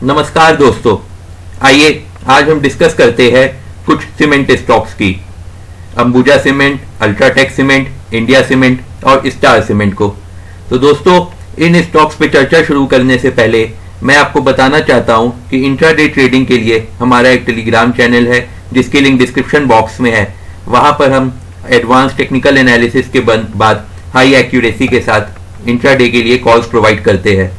नमस्कार दोस्तों, आइए आज हम डिस्कस करते हैं कुछ सीमेंट स्टॉक्स की। Ambuja cement, UltraTech cement, India cement और स्टार सीमेंट को। तो दोस्तों, इन स्टॉक्स पे चर्चा शुरू करने से पहले मैं आपको बताना चाहता हूं कि इंट्राडे ट्रेडिंग के लिए हमारा एक टेलीग्राम चैनल है जिसकी लिंक डिस्क्रिप्शन बॉक्स में है। वहां पर हम एडवांस टेक्निकल एनालिसिस के बाद हाई एक्यूरेसी के साथ इंट्राडे के लिए कॉल्स प्रोवाइड करते हैं,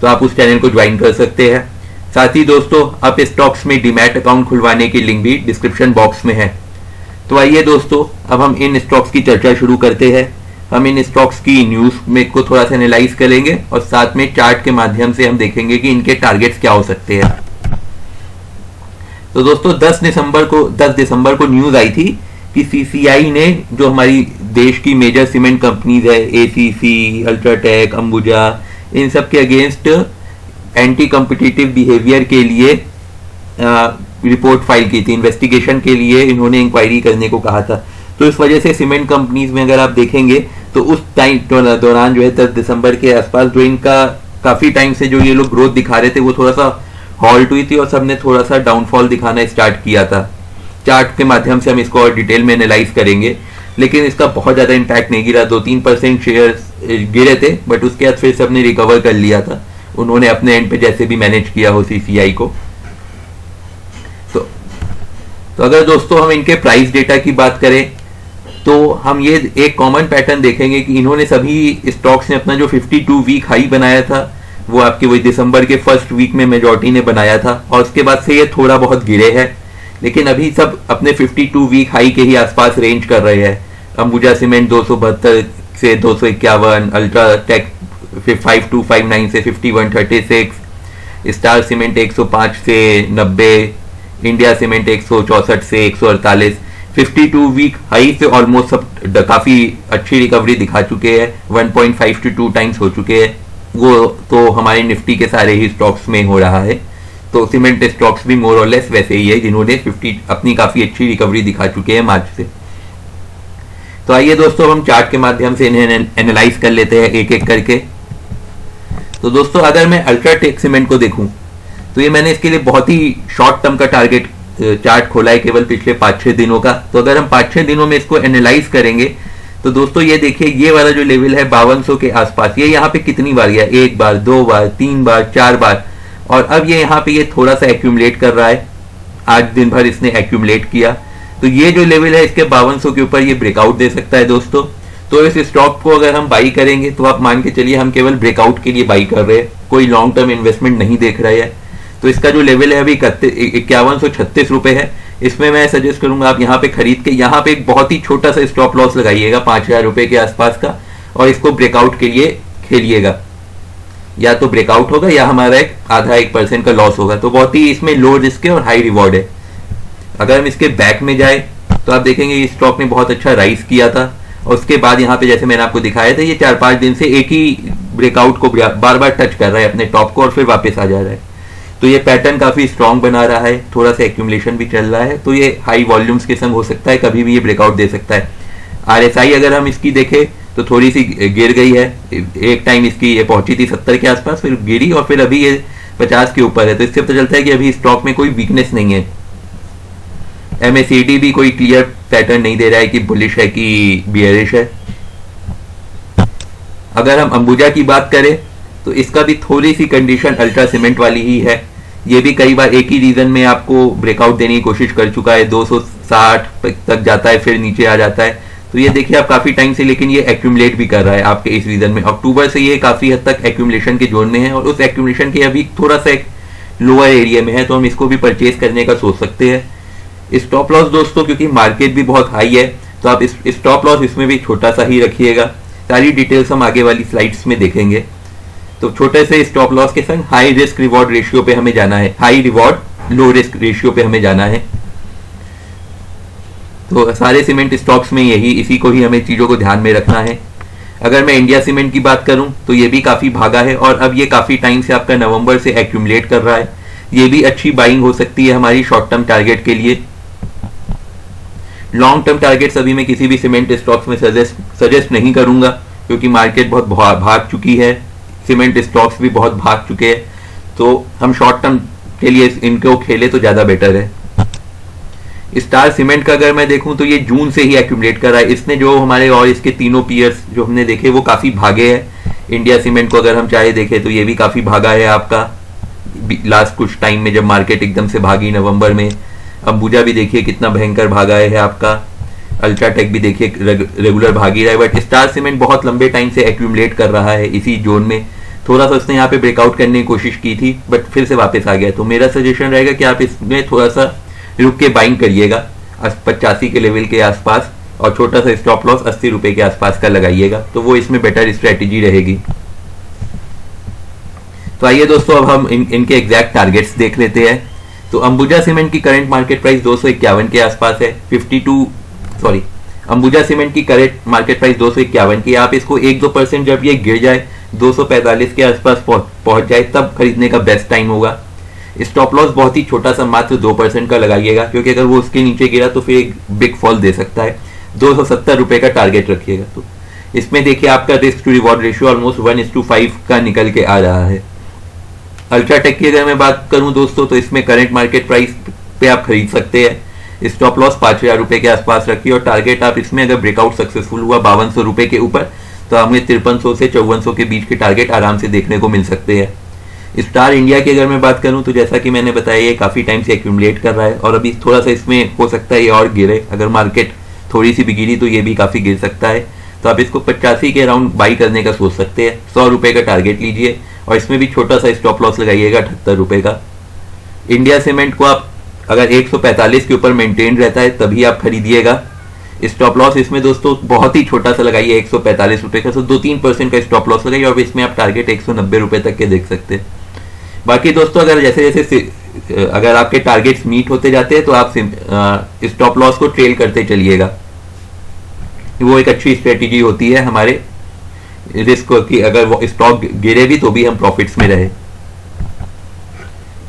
तो आप उस चैनल को ज्वाइन कर सकते हैं। साथ ही दोस्तों, आप स्टॉक्स में डीमैट अकाउंट खुलवाने की लिंक भी डिस्क्रिप्शन बॉक्स में है। तो आइए दोस्तों, अब हम इन स्टॉक्स की चर्चा शुरू करते हैं। हम इन स्टॉक्स की न्यूज में को थोड़ा सा एनालाइज करेंगे और साथ में चार्ट के माध्यम से हम देखेंगे कि इनके टारगेट्स क्या हो सकते हैं। तो दोस्तों, 10 दिसंबर को न्यूज आई थी कि सीसीआई ने, जो हमारी देश की मेजर सीमेंट कंपनीज है, एसीसी, अल्ट्राटेक, अंबुजा, इन सब के अगेंस्ट एंटी कॉम्पिटिटिव बिहेवियर के लिए रिपोर्ट फाइल की थी। इन्वेस्टिगेशन के लिए इन्होंने इंक्वायरी करने को कहा था। तो इस वजह से सीमेंट कंपनीज में अगर आप देखेंगे तो उस टाइम दौरान जो है 10 दिसंबर के आसपास जो इनका काफी टाइम से जो ये लोग ग्रोथ दिखा रहे थे वो थोड़ा सा हॉल्ट हुई थी और सबने थोड़ा सा डाउनफॉल दिखाना स्टार्ट किया था। चार्ट के माध्यम से हम इसको और डिटेल में एनालाइज करेंगे, लेकिन इसका बहुत ज्यादा इम्पैक्ट नहीं गिरा। 2-3% शेयर गिरे थे, बट उसके बाद फिर सबने रिकवर कर लिया था, उन्होंने अपने एंड पे जैसे भी मैनेज किया हो सीसीआई को। तो अगर दोस्तों हम इनके प्राइस डेटा की बात करें तो हम ये एक कॉमन पैटर्न देखेंगे कि इन्होंने सभी स्टॉक्स ने अपना जो 52 वीक हाई बनाया था वो आपके वही दिसंबर के फर्स्ट वीक में मेजॉरिटी ने बनाया था, और उसके बाद से ये थोड़ा बहुत गिरे हैं, लेकिन अभी सब अपने 52 वीक हाई के ही आसपास रेंज कर रहे हैं। अंबुजा सीमेंट 272 से 251, अल्ट्राटेक 5259 से 5136, स्टार सीमेंट 105 से 90, इंडिया सीमेंट 164 से 148। 52 वीक हाई से ऑलमोस्ट सब काफी अच्छी रिकवरी दिखा चुके हैं, 1.5 to 2 टाइम्स हो चुके हैं। वो तो हमारे निफ्टी के सारे ही स्टॉक्स में हो रहा है। तो सीमेंट स्टॉक्स भी मोर और लेस वैसे ही है, जिन्होंने 50 अपनी काफी अच्छी रिकवरी दिखा चुके हैं मार्च से। तो आइए दोस्तों, हम चार्ट के माध्यम से इन्हें एनालाइज कर लेते हैं एक एक करके। तो दोस्तों, अगर मैं अल्ट्राटेक सीमेंट को देखूं तो ये मैंने इसके लिए बहुत ही शॉर्ट टर्म का टारगेट चार्ट खोला है, केवल पिछले 5-6 दिनों का। तो अगर हम 5-6 दिनों में इसको एनालाइज करेंगे तो दोस्तों ये देखिए, ये वाला जो लेवल है 5200 के आसपास, ये यहाँ पे कितनी बार गया, 1 बार, 2 बार, 3 बार, 4 बार, और अब ये यहाँ पे ये थोड़ा सा एक्यूमुलेट कर रहा है। आज दिन भर इसने एक्यूमुलेट किया, तो ये जो लेवल है इसके 5200 के ऊपर ये ब्रेकआउट दे सकता है दोस्तों। तो इस स्टॉक को अगर हम बाई करेंगे तो आप मान के चलिए हम केवल ब्रेकआउट के लिए बाई कर रहे हैं, कोई लॉन्ग टर्म इन्वेस्टमेंट नहीं देख रहे हैं। तो इसका जो लेवल है अभी 5136 रुपए है। इसमें मैं सजेस्ट करूंगा आप यहाँ पे खरीद के यहाँ पे एक बहुत ही छोटा सा स्टॉप लॉस लगाइएगा 5000 रुपए के आसपास का, और इसको ब्रेकआउट के लिए खेलिएगा। या तो ब्रेकआउट होगा या हमारा एक आधा 1% का लॉस होगा। तो बहुत ही इसमें लो रिस्क है और हाई रिवॉर्ड है। अगर हम इसके बैक में जाए तो आप देखेंगे ये स्टॉक ने बहुत अच्छा राइज किया था, और उसके बाद यहाँ पे जैसे मैंने आपको दिखाया था ये 4-5 दिन से एक ही ब्रेकआउट को बार बार टच कर रहा है अपने टॉप को और फिर वापस आ जा रहा है। तो ये पैटर्न काफी स्ट्रांग बना रहा है, थोड़ा सा एक्यूमुलेशन भी चल रहा है, तो ये हाई वॉल्यूम्स के संग हो सकता है, कभी भी ये ब्रेकआउट दे सकता है। आरएसआई अगर हम इसकी देखें तो थोड़ी सी गिर गई है। एक टाइम इसकी ये पहुंची थी 70 के आसपास, फिर गिरी और फिर अभी ये 50 के ऊपर है। तो इससे पता चलता है कि अभी स्टॉक में कोई वीकनेस नहीं है। एमएसीडी भी कोई क्लियर पैटर्न नहीं दे रहा है कि बुलिश है कि बियरिश है। अगर हम अंबुजा की बात करें तो इसका भी थोड़ी सी कंडीशन अल्ट्रा सीमेंट वाली ही है। ये भी कई बार एक ही रीजन में आपको ब्रेकआउट देने की कोशिश कर चुका है, 260 तक जाता है फिर नीचे आ जाता है। तो ये देखिए आप काफी टाइम से, लेकिन ये एक्यूमुलेट भी कर रहा है आपके इस रीजन में। अक्टूबर से ये काफी हद तक एक्यूमुलेशन के जोन में है, और उस एक्यूमुलेशन के अभी थोड़ा सा एक लोअर एरिया में है, तो हम इसको भी परचेज करने का सोच सकते हैं। स्टॉप लॉस दोस्तों, क्योंकि मार्केट भी बहुत हाई है, तो आप स्टॉप लॉस इसमें भी छोटा सा ही रखिएगा। सारी डिटेल्स हम आगे वाली स्लाइड्स में देखेंगे। तो छोटे से स्टॉप लॉस के संग हाई रिस्क रिवॉर्ड रेशियो पे हमें जाना है, high reward low risk ratio पे हमें जाना है। तो सारे सीमेंट स्टॉक्स में इसी को ही हमें चीजों को ध्यान में रखना है। अगर मैं इंडिया सीमेंट की बात करूं तो ये भी काफी भागा है, और अब ये काफी टाइम से आपका नवंबर से एक्यूमुलेट कर रहा है। ये भी अच्छी बाइंग हो सकती है हमारी शॉर्ट टर्म टारगेट के लिए। लॉन्ग टर्म टारगेट्स अभी मैं किसी भी सीमेंट स्टॉक्स में सजेस्ट नहीं करूंगा, क्योंकि मार्केट बहुत भाग चुकी है, सीमेंट स्टॉक्स भी बहुत भाग चुके हैं। तो हम शॉर्ट टर्म के लिए इनको खेले तो ज्यादा बेटर है। स्टार सीमेंट का अगर मैं देखूं तो ये जून से ही एक्यूमुलेट कर रहा है। इसने जो हमारे और इसके तीनों पीयर्स जो हमने देखे वो काफी भागे हैं। इंडिया सीमेंट को अगर हम चाहे देखें तो ये भी काफी भागा है आपका लास्ट कुछ टाइम में, जब मार्केट एकदम से भागी नवंबर में। अंबुजा भी देखिए कितना भयंकर भागा है आपका। अल्ट्राटेक भी देखिए रेगुलर भाग ही रहा है, बट स्टार सीमेंट बहुत लंबे टाइम से एक्यूमुलेट कर रहा है इसी जोन में। थोड़ा सा उसने यहाँ पे ब्रेकआउट करने की कोशिश की थी बट फिर से वापस आ गया। तो मेरा सजेशन रहेगा कि आप इसमें थोड़ा सा रुक के बाइंग करिएगा 85 के लेवल के आसपास, और छोटा सा स्टॉप लॉस 80 रुपए के आसपास का लगाइएगा, तो वो इसमें बेटर स्ट्रेटेजी रहेगी। तो आइए दोस्तों अब हम इनके एग्जैक्ट टारगेट्स देख लेते हैं। तो अंबुजा सीमेंट की करंट मार्केट प्राइस 251 के आसपास है। अंबुजा सीमेंट की करंट मार्केट प्राइस 251 की। आप इसको 1-2% जब ये गिर जाए 245 के आसपास पहुंच जाए तब खरीदने का बेस्ट टाइम होगा। स्टॉप लॉस बहुत ही छोटा सा मात्र 2% का लगाइएगा, क्योंकि अगर वो उसके नीचे गिरा तो फिर एक बिग फॉल दे सकता है। 270 रुपए का टारगेट रखिएगा। तो इसमें देखिए आपका risk to reward ratio almost 1:5 का निकल के आ रहा है। अल्ट्राटेक की अगर मैं बात करूं दोस्तों तो इसमें करंट मार्केट प्राइस पे आप खरीद सकते हैं। स्टॉप लॉस 5000 रुपए के आसपास रखिए, और टारगेट आप इसमें अगर ब्रेकआउट सक्सेसफुल हुआ 5200 रुपए के ऊपर तो हमें 5300 से 5400 के बीच के टारगेट आराम से देखने को मिल सकते हैं। स्टार इंडिया की अगर मैं बात करूं तो जैसा कि मैंने बताया ये काफी टाइम से एक्यूमुलेट कर रहा है, और अभी थोड़ा सा इसमें हो सकता है ये और गिरे। अगर मार्केट थोड़ी सी भी गिरी तो ये भी काफी गिर सकता है। तो आप इसको 85 के अराउंड बाई करने का सोच सकते हैं। 100 रुपए का टारगेट लीजिए और इसमें भी छोटा सा स्टॉप लॉस लगाइएगा 78 रुपए का। इंडिया सीमेंट को आप अगर 145 के ऊपर मेंटेन रहता है तभी आप खरीदिएगा। स्टॉप लॉस इसमें दोस्तों बहुत ही छोटा सा लगाइए 145 रुपए का, तो 2-3% का स्टॉप लॉस लगाइए, और इसमें आप टारगेट 190 रुपए तक के देख सकते हैं। बाकी दोस्तों अगर जैसे जैसे अगर आपके टारगेट्स मीट होते जाते हैं तो आप स्टॉप लॉस को ट्रेल करते चलिएगा। वो एक अच्छी स्ट्रेटेजी होती है हमारे रिस्क की, अगर वो स्टॉक गिरे भी तो भी हम प्रॉफिट्स में रहे।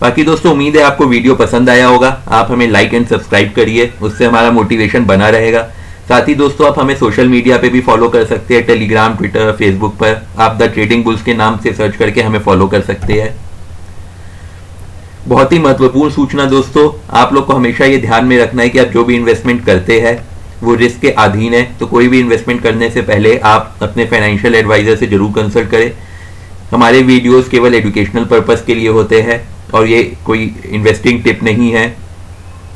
बाकी दोस्तों उम्मीद है आपको वीडियो पसंद आया होगा। आप हमें लाइक एंड सब्सक्राइब करिए, उससे हमारा मोटिवेशन बना रहेगा। साथ ही दोस्तों आप हमें सोशल मीडिया पे भी फॉलो कर सकते हैं, टेलीग्राम, ट्विटर, फेसबुक पर आप द ट्रेडिंग बुल्स के नाम से सर्च करके हमें फॉलो कर सकते हैं। बहुत ही महत्वपूर्ण सूचना दोस्तों, आप लोग को हमेशा ये ध्यान में रखना है कि आप जो भी इन्वेस्टमेंट करते हैं वो रिस्क के अधीन है। तो कोई भी इन्वेस्टमेंट करने से पहले आप अपने फाइनेंशियल एडवाइजर से जरूर कंसल्ट करें। हमारे वीडियोस केवल एजुकेशनल पर्पस के लिए होते हैं और ये कोई इन्वेस्टिंग टिप नहीं है।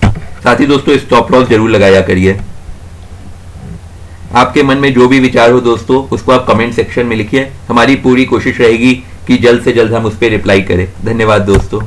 साथ ही दोस्तों स्टॉप लॉस जरूर लगाया करिए। आपके मन में जो भी विचार हो दोस्तों उसको आप कमेंट सेक्शन में लिखिए। हमारी पूरी कोशिश रहेगी कि जल्द से जल्द हम उस पर रिप्लाई करें। धन्यवाद दोस्तों।